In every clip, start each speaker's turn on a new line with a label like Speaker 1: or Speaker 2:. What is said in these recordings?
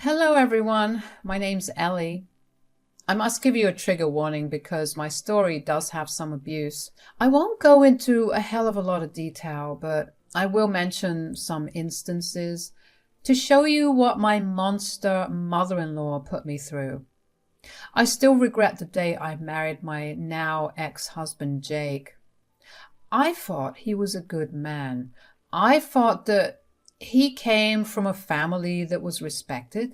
Speaker 1: Hello everyone, my name's Ellie. I must give you a trigger warning because my story does have some abuse. I won't go into a hell of a lot of detail, but I will mention some instances to show you what my monster mother-in-law put me through. I still regret the day I married my now ex-husband Jake. I thought he was a good man. I thought that he came from a family that was respected.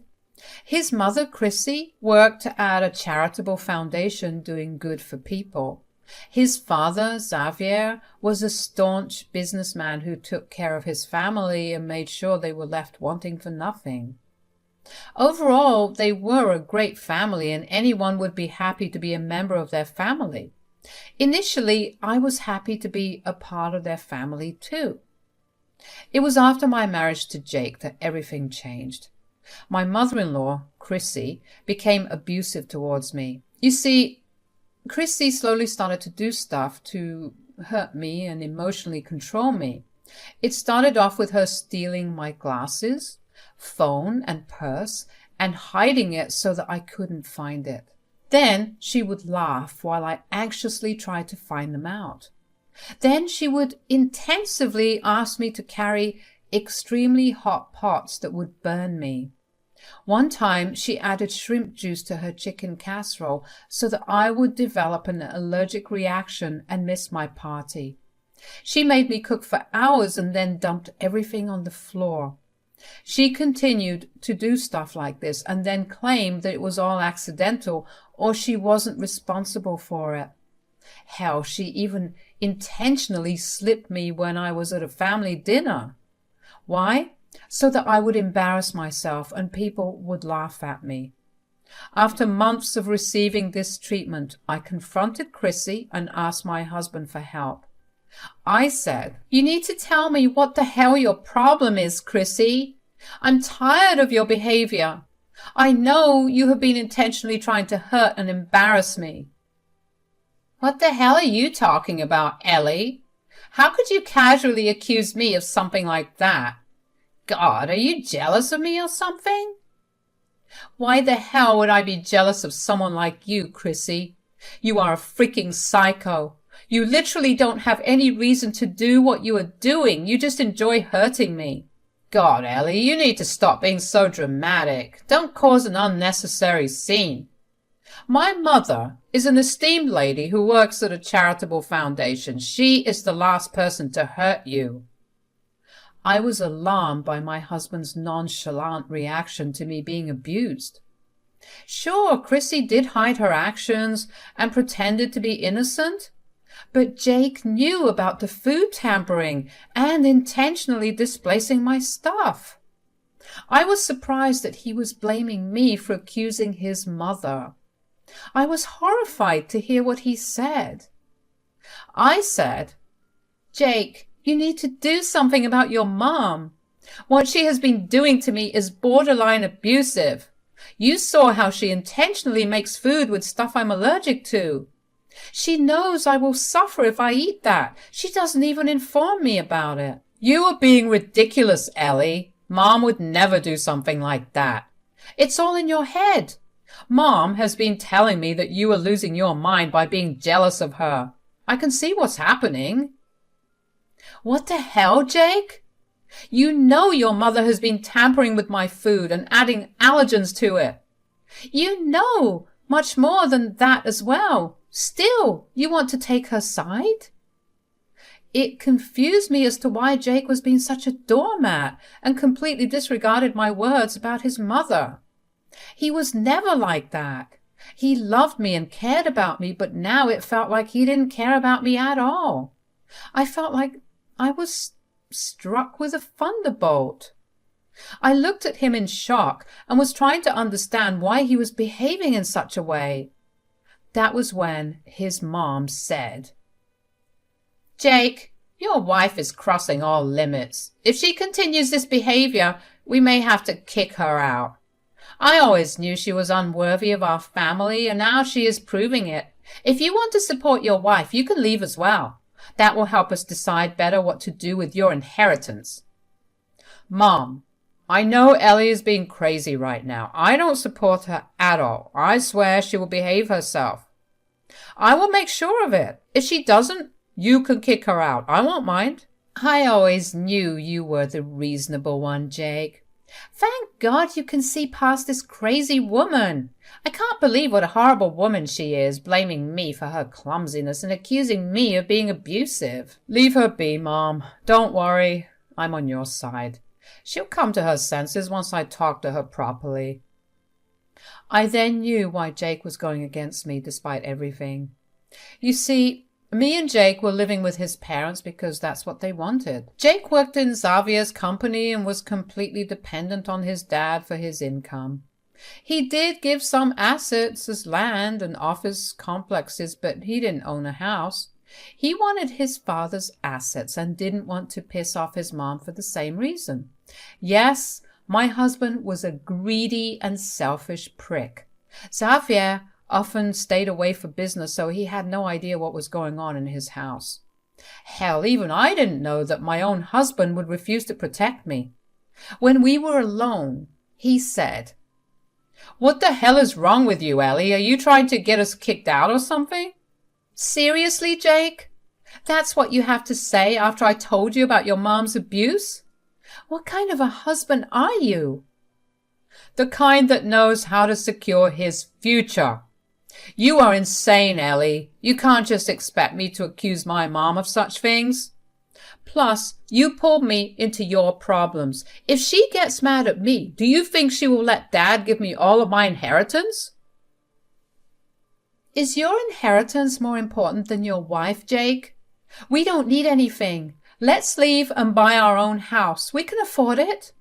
Speaker 1: His mother, Chrissy, worked at a charitable foundation doing good for people. His father, Xavier, was a staunch businessman who took care of his family and made sure they were left wanting for nothing. Overall, they were a great family and anyone would be happy to be a member of their family. Initially, I was happy to be a part of their family too. It was after my marriage to Jake that everything changed. My mother-in-law, Chrissy, became abusive towards me. You see, Chrissy slowly started to do stuff to hurt me and emotionally control me. It started off with her stealing my glasses, phone and purse and hiding it so that I couldn't find it. Then she would laugh while I anxiously tried to find them out. Then she would intensively ask me to carry extremely hot pots that would burn me. One time she added shrimp juice to her chicken casserole so that I would develop an allergic reaction and miss my party. She made me cook for hours and then dumped everything on the floor. She continued to do stuff like this and then claimed that it was all accidental or she wasn't responsible for it. Hell, she even intentionally slipped me when I was at a family dinner. Why? So that I would embarrass myself and people would laugh at me. After months of receiving this treatment, I confronted Chrissy and asked my husband for help. I said, "You need to tell me what the hell your problem is, Chrissy. I'm tired of your behavior. I know you have been intentionally trying to hurt and embarrass me." "What the hell are you talking about, Ellie? How could you casually accuse me of something like that? God, are you jealous of me or something?" "Why the hell would I be jealous of someone like you, Chrissy? You are a freaking psycho. You literally don't have any reason to do what you are doing. You just enjoy hurting me." "God, Ellie, you need to stop being so dramatic. Don't cause an unnecessary scene. My mother is an esteemed lady who works at a charitable foundation. She is the last person to hurt you." I was alarmed by my husband's nonchalant reaction to me being abused. Sure, Chrissy did hide her actions and pretended to be innocent, but Jake knew about the food tampering and intentionally displacing my stuff. I was surprised that he was blaming me for accusing his mother. I was horrified to hear what he said. I said, "Jake, you need to do something about your mom. What she has been doing to me is borderline abusive. You saw how she intentionally makes food with stuff I'm allergic to. She knows I will suffer if I eat that. She doesn't even inform me about it." "You are being ridiculous, Ellie. Mom would never do something like that. It's all in your head. Mom has been telling me that you are losing your mind by being jealous of her. I can see what's happening." "What the hell, Jake? You know your mother has been tampering with my food and adding allergens to it. You know much more than that as well. Still, you want to take her side?" It confused me as to why Jake was being such a doormat and completely disregarded my words about his mother. He was never like that. He loved me and cared about me, but now it felt like he didn't care about me at all. I felt like I was struck with a thunderbolt. I looked at him in shock and was trying to understand why he was behaving in such a way. That was when his mom said, "Jake, your wife is crossing all limits. If she continues this behavior, we may have to kick her out. I always knew she was unworthy of our family, and now she is proving it. If you want to support your wife, you can leave as well. That will help us decide better what to do with your inheritance." "Mom, I know Ellie is being crazy right now. I don't support her at all. I swear she will behave herself. I will make sure of it. If she doesn't, you can kick her out. I won't mind. I always knew you were the reasonable one, Jake. Thank God you can see past this crazy woman. I can't believe what a horrible woman she is, blaming me for her clumsiness and accusing me of being abusive. Leave her be, Mom. Don't worry. I'm on your side. She'll come to her senses once I talk to her properly. I then knew why Jake was going against me despite everything. You see, me and Jake were living with his parents because that's what they wanted. Jake worked in Xavier's company and was completely dependent on his dad for his income. He did give some assets as land and office complexes, but he didn't own a house. He wanted his father's assets and didn't want to piss off his mom for the same reason. Yes, my husband was a greedy and selfish prick. Xavier often stayed away for business, so he had no idea what was going on in his house. Hell, even I didn't know that my own husband would refuse to protect me. When we were alone, he said, "What the hell is wrong with you, Ellie? Are you trying to get us kicked out or something?" Seriously, Jake? That's what you have to say after I told you about your mom's abuse? What kind of a husband are you? The kind that knows how to secure his future. You are insane, Ellie. You can't just expect me to accuse my mom of such things. Plus, you pulled me into your problems. If she gets mad at me, do you think she will let Dad give me all of my inheritance? Is your inheritance more important than your wife, Jake? We don't need anything. Let's leave and buy our own house. We can afford it.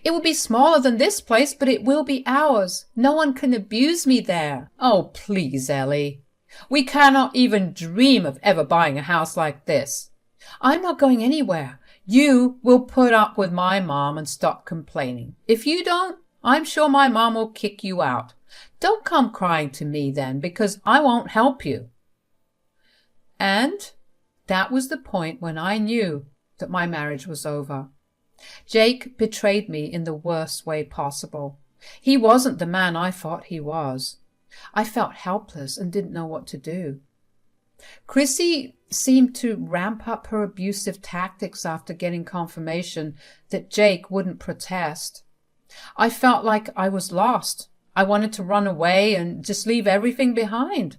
Speaker 1: It will be smaller than this place, but it will be ours. No one can abuse me there. Oh, please, Ellie. We cannot even dream of ever buying a house like this. I'm not going anywhere. You will put up with my mom and stop complaining. If you don't, I'm sure my mom will kick you out. Don't come crying to me then, because I won't help you. And that was the point when I knew that my marriage was over. Jake betrayed me in the worst way possible. He wasn't the man I thought he was. I felt helpless and didn't know what to do. Chrissy seemed to ramp up her abusive tactics after getting confirmation that Jake wouldn't protest. I felt like I was lost. I wanted to run away and just leave everything behind.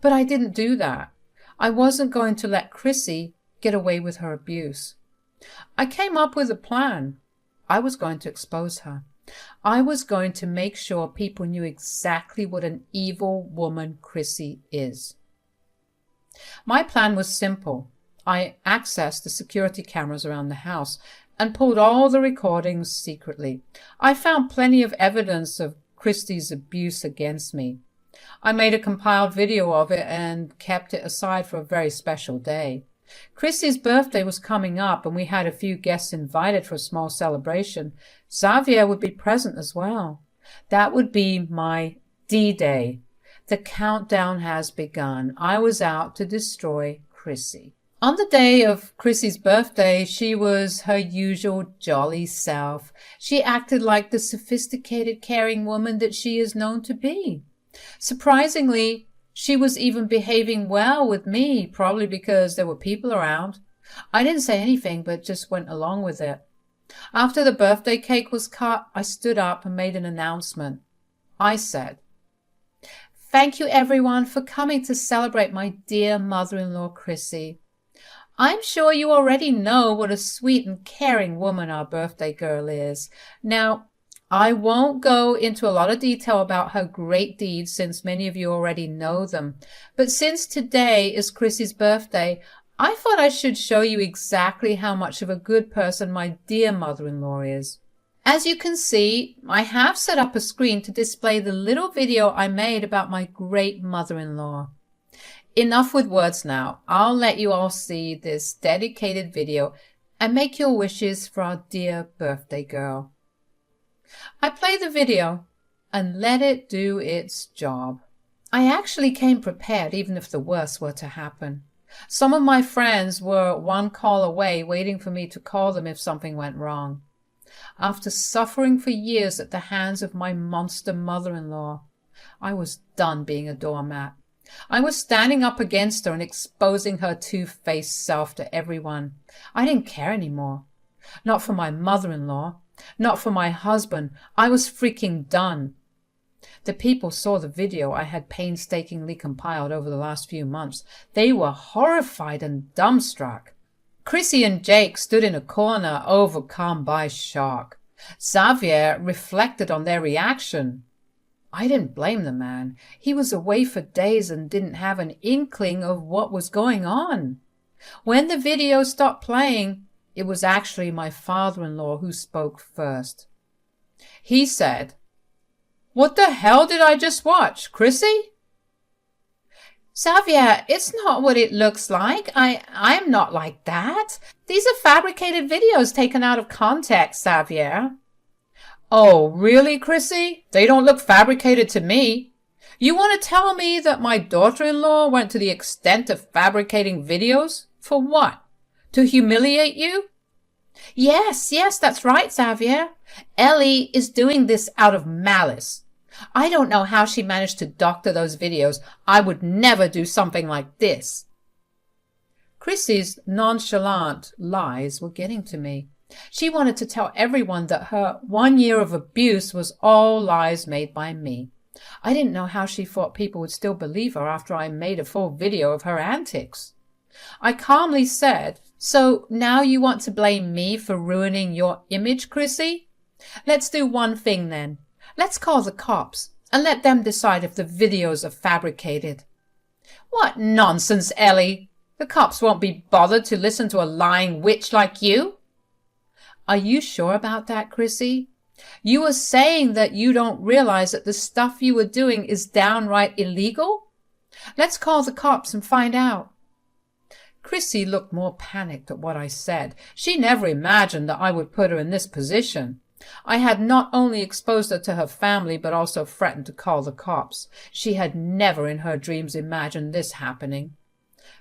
Speaker 1: But I didn't do that. I wasn't going to let Chrissy get away with her abuse. I came up with a plan. I was going to expose her. I was going to make sure people knew exactly what an evil woman Chrissy is. My plan was simple. I accessed the security cameras around the house and pulled all the recordings secretly. I found plenty of evidence of Christie's abuse against me. I made a compiled video of it and kept it aside for a very special day. Christie's birthday was coming up and we had a few guests invited for a small celebration. Xavier would be present as well. That would be my D-Day. The countdown has begun. I was out to destroy Chrissy. On the day of Chrissy's birthday, she was her usual jolly self. She acted like the sophisticated, caring woman that she is known to be. Surprisingly, she was even behaving well with me, probably because there were people around. I didn't say anything, but just went along with it. After the birthday cake was cut, I stood up and made an announcement. I said, "Thank you, everyone, for coming to celebrate my dear mother-in-law, Chrissy. I'm sure you already know what a sweet and caring woman our birthday girl is. Now, I won't go into a lot of detail about her great deeds since many of you already know them. But since today is Chrissy's birthday, I thought I should show you exactly how much of a good person my dear mother-in-law is. As you can see, I have set up a screen to display the little video I made about my great mother-in-law. Enough with words now. I'll let you all see this dedicated video and make your wishes for our dear birthday girl." I play the video and let it do its job. I actually came prepared even if the worst were to happen. Some of my friends were one call away waiting for me to call them if something went wrong. After suffering for years at the hands of my monster mother-in-law, I was done being a doormat. I was standing up against her and exposing her two-faced self to everyone. I didn't care anymore. Not for my mother-in-law. Not for my husband. I was freaking done. The people saw the video I had painstakingly compiled over the last few months. They were horrified and dumbstruck. Chrissy and Jake stood in a corner, overcome by shock. Xavier reflected on their reaction. I didn't blame the man. He was away for days and didn't have an inkling of what was going on. When the video stopped playing, it was actually my father-in-law who spoke first. He said, "What the hell did I just watch, Chrissy?" "Xavier, it's not what it looks like. I'm not like that. These are fabricated videos taken out of context, Xavier." "Oh, really, Chrissy? They don't look fabricated to me. You want to tell me that my daughter-in-law went to the extent of fabricating videos? For what? To humiliate you?" Yes, that's right, Xavier. Ellie is doing this out of malice. I don't know how she managed to doctor those videos. I would never do something like this." Chrissy's nonchalant lies were getting to me. She wanted to tell everyone that her 1 year of abuse was all lies made by me. I didn't know how she thought people would still believe her after I made a full video of her antics. I calmly said, "So now you want to blame me for ruining your image, Chrissy? Let's do one thing then. Let's call the cops and let them decide if the videos are fabricated." "What nonsense, Ellie. The cops won't be bothered to listen to a lying witch like you." "Are you sure about that, Chrissy? You were saying that you don't realize that the stuff you were doing is downright illegal? Let's call the cops and find out." Chrissy looked more panicked at what I said. She never imagined that I would put her in this position. I had not only exposed her to her family, but also threatened to call the cops. She had never in her dreams imagined this happening.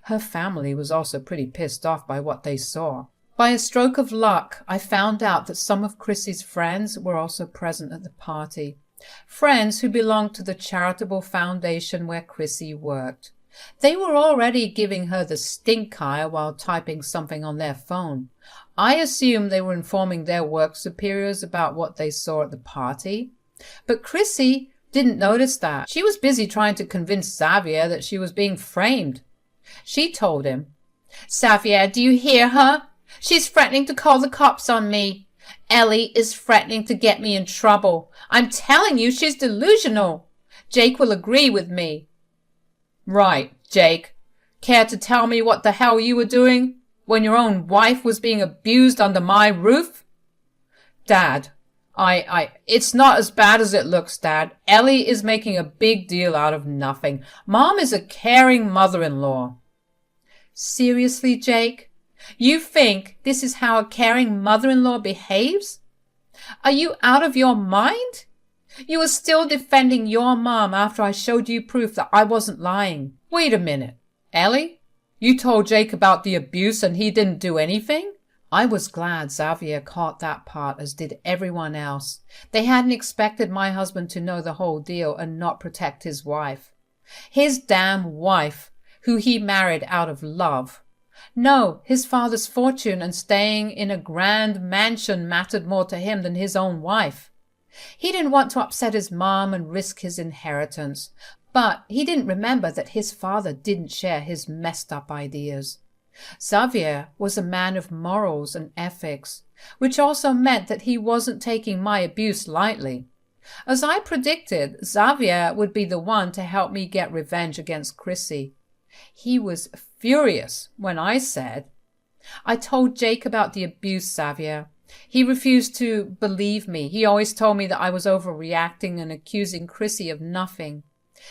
Speaker 1: Her family was also pretty pissed off by what they saw. By a stroke of luck, I found out that some of Chrissy's friends were also present at the party. Friends who belonged to the charitable foundation where Chrissy worked. They were already giving her the stink eye while typing something on their phone. I assumed they were informing their work superiors about what they saw at the party. But Chrissy didn't notice that. She was busy trying to convince Xavier that she was being framed. She told him, "Xavier, do you hear her? She's threatening to call the cops on me. Ellie is threatening to get me in trouble. I'm telling you, she's delusional. Jake will agree with me." "Right, Jake. Care to tell me what the hell you were doing when your own wife was being abused under my roof?" "Dad, it's not as bad as it looks, Dad. Ellie is making a big deal out of nothing. Mom is a caring mother-in-law." "Seriously, Jake? You think this is how a caring mother-in-law behaves? Are you out of your mind? You were still defending your mom after I showed you proof that I wasn't lying." "Wait a minute. Ellie? You told Jake about the abuse and he didn't do anything?" I was glad Xavier caught that part, as did everyone else. They hadn't expected my husband to know the whole deal and not protect his wife. His damn wife, who he married out of love. No, his father's fortune and staying in a grand mansion mattered more to him than his own wife. He didn't want to upset his mom and risk his inheritance, but he didn't remember that his father didn't share his messed up ideas. Xavier was a man of morals and ethics, which also meant that he wasn't taking my abuse lightly. As I predicted, Xavier would be the one to help me get revenge against Chrissy. He was furious when I said, "I told Jake about the abuse, Xavier. He refused to believe me. He always told me that I was overreacting and accusing Chrissy of nothing.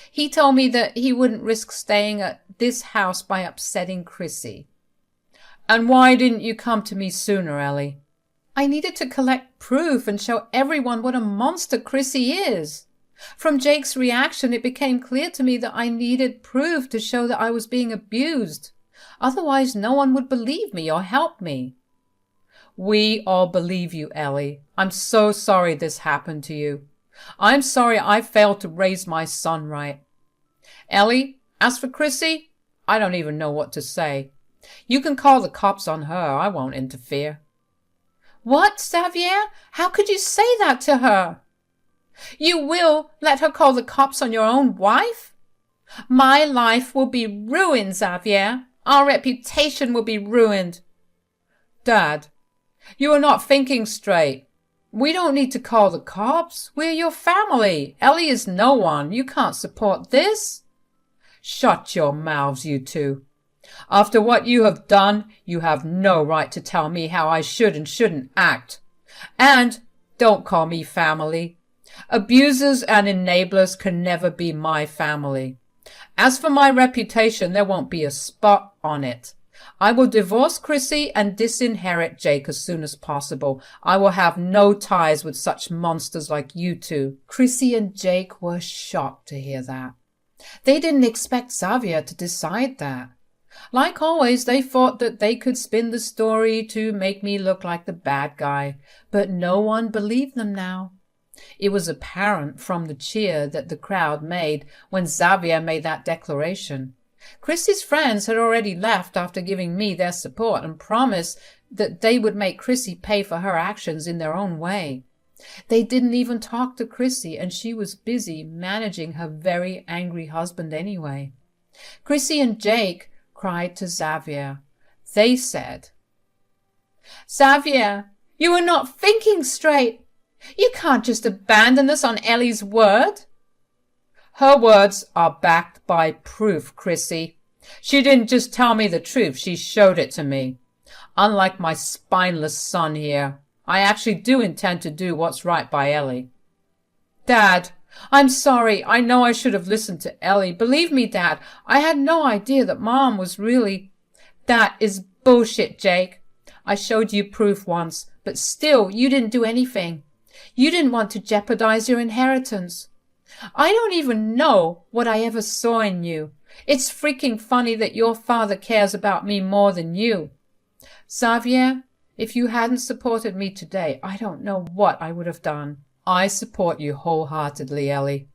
Speaker 1: He told me that he wouldn't risk staying at this house by upsetting Chrissy." "And why didn't you come to me sooner, Ellie?" "I needed to collect proof and show everyone what a monster Chrissy is. From Jake's reaction, it became clear to me that I needed proof to show that I was being abused. Otherwise, no one would believe me or help me." "We all believe you, Ellie. I'm so sorry this happened to you. I'm sorry I failed to raise my son right. Ellie, as for Chrissy, I don't even know what to say. You can call the cops on her. I won't interfere. What, Xavier? How could you say that to her? You will let her call the cops on your own wife? My life will be ruined, Xavier. Our reputation will be ruined. Dad, you are not thinking straight. We don't need to call the cops. We're your family. Ellie is no one. You can't support this. Shut your mouths, you two. After what you have done, you have no right to tell me how I should and shouldn't act. And don't call me family. Abusers and enablers can never be my family. As for my reputation, there won't be a spot on it. I will divorce Chrissy and disinherit Jake as soon as possible. I will have no ties with such monsters like you two. Chrissy and Jake were shocked to hear that. They didn't expect Xavier to decide that. Like always, they thought that they could spin the story to make me look like the bad guy, but no one believed them now. It was apparent from the cheer that the crowd made when Xavier made that declaration. Chrissy's friends had already left after giving me their support and promised that they would make Chrissy pay for her actions in their own way. They didn't even talk to Chrissy, and she was busy managing her very angry husband anyway. Chrissy and Jake cried to Xavier. They said, Xavier, you are not thinking straight. You can't just abandon us on Ellie's word. Her words are backed by proof, Chrissy. She didn't just tell me the truth, she showed it to me. Unlike my spineless son here, I actually do intend to do what's right by Ellie. Dad, I'm sorry. I know I should have listened to Ellie. Believe me, Dad, I had no idea that Mom was really... That is bullshit, Jake. I showed you proof once, but still, you didn't do anything. You didn't want to jeopardize your inheritance. I don't even know what I ever saw in you. It's freaking funny that your father cares about me more than you. Xavier, if you hadn't supported me today, I don't know what I would have done. I support you wholeheartedly, Ellie.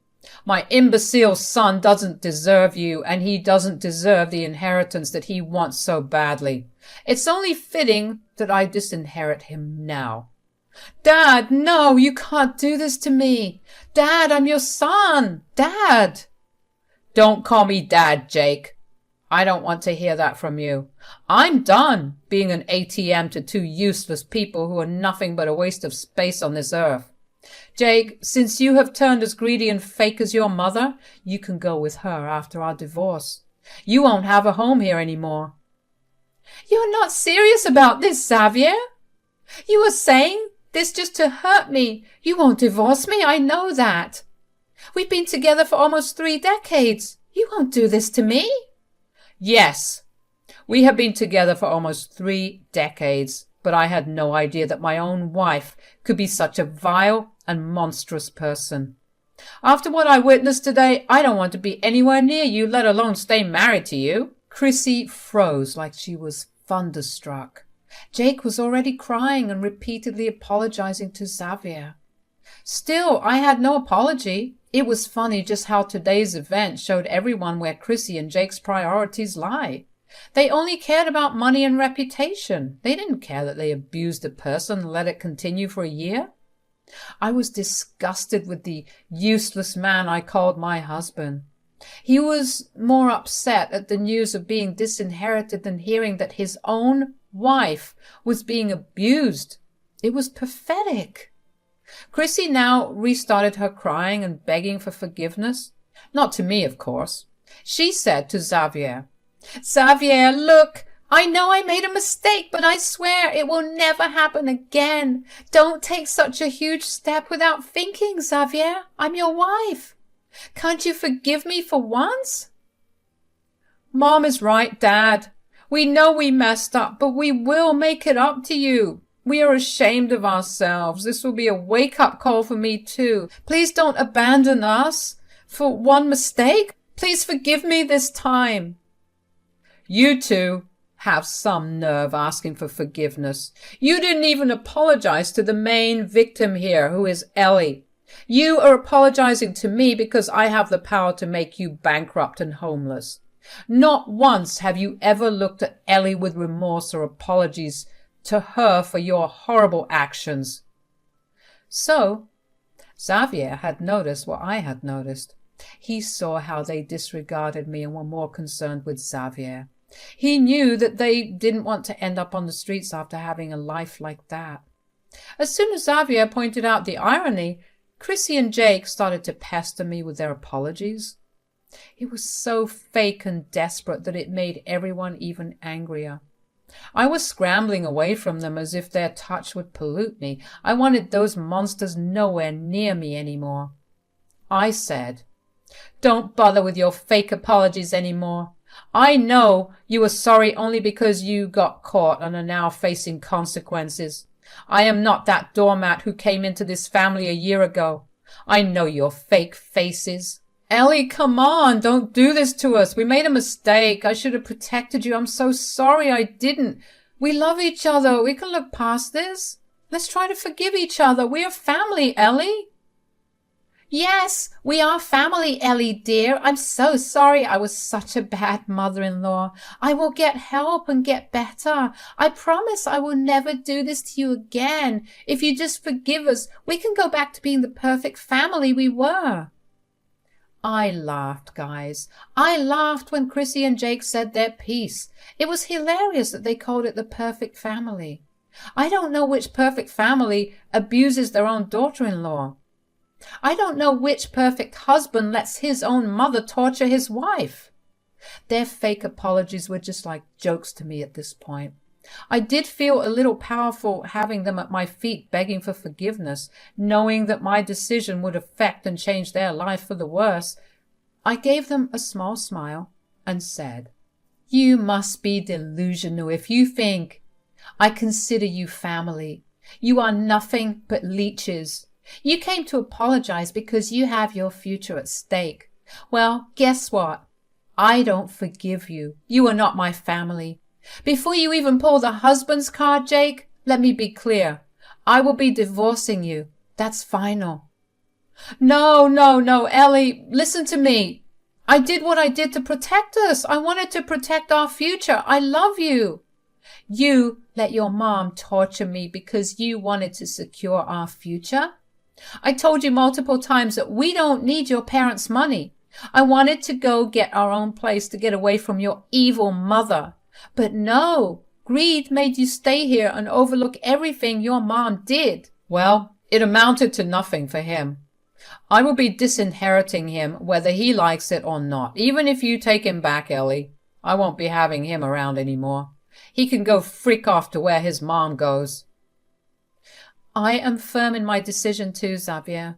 Speaker 1: My imbecile son doesn't deserve you, and he doesn't deserve the inheritance that he wants so badly. It's only fitting that I disinherit him now. Dad, no, you can't do this to me. Dad, I'm your son. Dad. Don't call me Dad, Jake. I don't want to hear that from you. I'm done being an ATM to two useless people who are nothing but a waste of space on this earth. Jake, since you have turned as greedy and fake as your mother, you can go with her after our divorce. You won't have a home here anymore. You're not serious about this, Xavier. You are saying this just to hurt me. You won't divorce me, I know that. We've been together for almost 3 decades. You won't do this to me. Yes, we have been together for almost 3 decades, but I had no idea that my own wife could be such a vile and monstrous person. After what I witnessed today, I don't want to be anywhere near you, let alone stay married to you. Chrissy froze like she was thunderstruck. Jake was already crying and repeatedly apologizing to Xavier. Still, I had no apology. It was funny just how today's event showed everyone where Chrissy and Jake's priorities lie. They only cared about money and reputation. They didn't care that they abused a person and let it continue for a year. I was disgusted with the useless man I called my husband. He was more upset at the news of being disinherited than hearing that his own wife was being abused. It was pathetic. Chrissy now restarted her crying and begging for forgiveness. Not to me, of course. She said to Xavier, Xavier, look, I know I made a mistake, but I swear it will never happen again. Don't take such a huge step without thinking, Xavier. I'm your wife. Can't you forgive me for once? Mom is right, Dad. We know we messed up, but we will make it up to you. We are ashamed of ourselves. This will be a wake-up call for me too. Please don't abandon us for one mistake. Please forgive me this time. You two Have some nerve asking for forgiveness. You didn't even apologize to the main victim here, who is Ellie. You are apologizing to me because I have the power to make you bankrupt and homeless. Not once have you ever looked at Ellie with remorse or apologies to her for your horrible actions. So, Xavier had noticed what I had noticed. He saw how they disregarded me and were more concerned with Xavier. He knew that they didn't want to end up on the streets after having a life like that. As soon as Xavier pointed out the irony, Chrissy and Jake started to pester me with their apologies. It was so fake and desperate that it made everyone even angrier. I was scrambling away from them as if their touch would pollute me. I wanted those monsters nowhere near me anymore. I said, "Don't bother with your fake apologies anymore. I know you were sorry only because you got caught and are now facing consequences. I am not that doormat who came into this family a year ago. I know your fake faces." Ellie, come on, don't do this to us. We made a mistake. I should have protected you. I'm so sorry I didn't. We love each other. We can look past this. Let's try to forgive each other. We are family, Ellie. Yes, we are family, Ellie dear. I'm so sorry I was such a bad mother-in-law. I will get help and get better. I promise I will never do this to you again. If you just forgive us, we can go back to being the perfect family we were. I laughed, guys. I laughed when Chrissy and Jake said their piece. It was hilarious that they called it the perfect family. I don't know which perfect family abuses their own daughter-in-law. I don't know which perfect husband lets his own mother torture his wife. Their fake apologies were just like jokes to me at this point. I did feel a little powerful having them at my feet begging for forgiveness, knowing that my decision would affect and change their life for the worse. I gave them a small smile and said, "You must be delusional if you think I consider you family. You are nothing but leeches. You came to apologize because you have your future at stake. Well, guess what? I don't forgive you. You are not my family. Before you even pull the husband's card, Jake, let me be clear. I will be divorcing you. That's final." No, Ellie, listen to me. I did what I did to protect us. I wanted to protect our future. I love you. You let your mom torture me because you wanted to secure our future. I told you multiple times that we don't need your parents' money. I wanted to go get our own place to get away from your evil mother. But no, greed made you stay here and overlook everything your mom did. Well, it amounted to nothing for him. I will be disinheriting him whether he likes it or not. Even if you take him back, Ellie, I won't be having him around anymore. He can go freak off to where his mom goes. I am firm in my decision too, Xavier.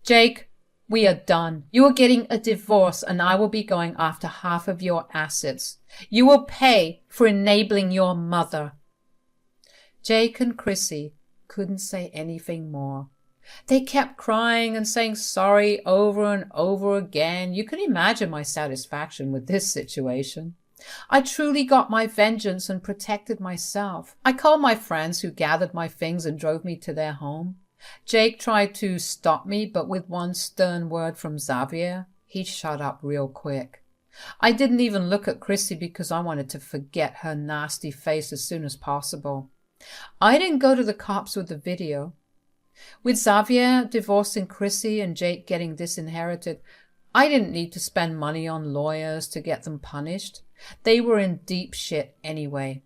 Speaker 1: Jake, we are done. You are getting a divorce and I will be going after half of your assets. You will pay for enabling your mother. Jake and Chrissy couldn't say anything more. They kept crying and saying sorry over and over again. You can imagine my satisfaction with this situation. I truly got my vengeance and protected myself. I called my friends who gathered my things and drove me to their home. Jake tried to stop me, but with one stern word from Xavier, he shut up real quick. I didn't even look at Chrissy because I wanted to forget her nasty face as soon as possible. I didn't go to the cops with the video. With Xavier divorcing Chrissy and Jake getting disinherited, I didn't need to spend money on lawyers to get them punished. They were in deep shit anyway.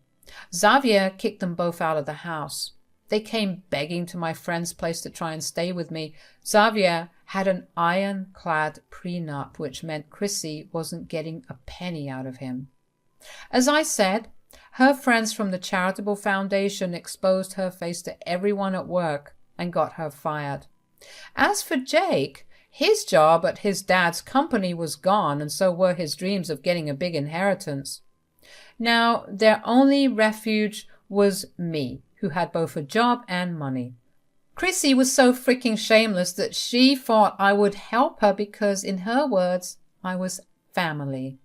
Speaker 1: Xavier kicked them both out of the house. They came begging to my friend's place to try and stay with me. Xavier had an ironclad prenup, which meant Chrissy wasn't getting a penny out of him. As I said, her friends from the charitable foundation exposed her face to everyone at work and got her fired. As for Jake, his job at his dad's company was gone, and so were his dreams of getting a big inheritance. Now, their only refuge was me, who had both a job and money. Chrissy was so freaking shameless that she thought I would help her because, in her words, I was family.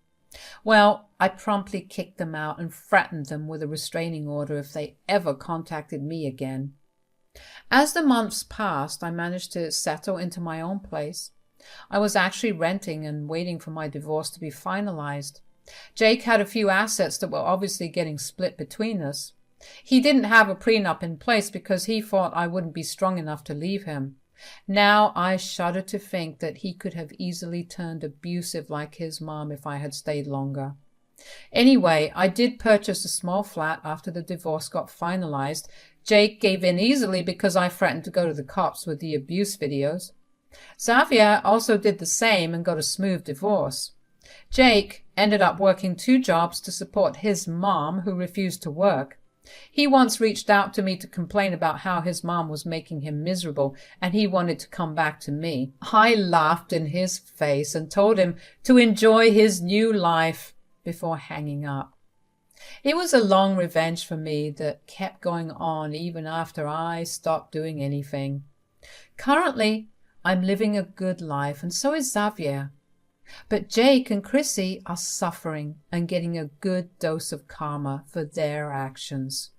Speaker 1: Well, I promptly kicked them out and threatened them with a restraining order if they ever contacted me again. As the months passed, I managed to settle into my own place. I was actually renting and waiting for my divorce to be finalized. Jake had a few assets that were obviously getting split between us. He didn't have a prenup in place because he thought I wouldn't be strong enough to leave him. Now I shudder to think that he could have easily turned abusive like his mom if I had stayed longer. Anyway, I did purchase a small flat after the divorce got finalized. Jake gave in easily because I threatened to go to the cops with the abuse videos. Xavier also did the same and got a smooth divorce. Jake ended up working 2 jobs to support his mom, who refused to work. He once reached out to me to complain about how his mom was making him miserable, and he wanted to come back to me. I laughed in his face and told him to enjoy his new life before hanging up. It was a long revenge for me that kept going on even after I stopped doing anything. Currently, I'm living a good life, and so is Xavier. But Jake and Chrissy are suffering and getting a good dose of karma for their actions.